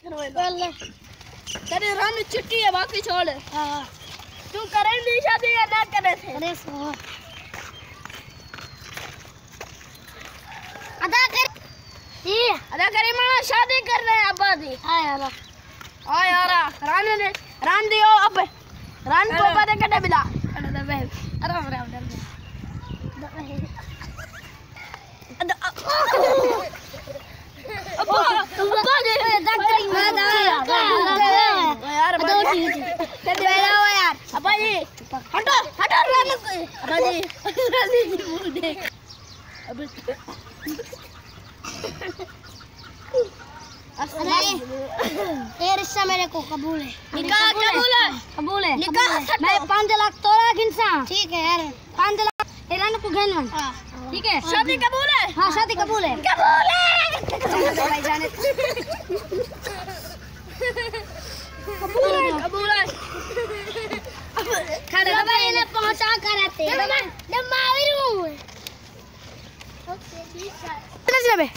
तेरे रानी चिट्ठी है बाकी छोड़। हाँ तू करेंगी शादी या ना करे थे? अरे सो अदा करे माना शादी कर रहे हैं अब्बा दी। हाँ यार रानी ने रान दियो अब रान को पता कटे बिला आराम आराम अब्बा जी डॉक्टर मत यार यार अब्बा जी हटो हटो रान को अब्बा जी रानी जी मुंह देख अब ये रिश्ता मेरे को कबूल है। निकाह कबूल है? कबूल है। निकाह मैं 5 लाख तोड़ा गिनसा। ठीक है यार 5 लाख ईरान को घेन ठीक है। शादी कबूल है? हाँ शादी कबूल है। कबूल है भाई जाने कबूल है कबूल है। खड़ा भाई ने पहुंचा कर आते जब माविरू ओके ठीक है चल बे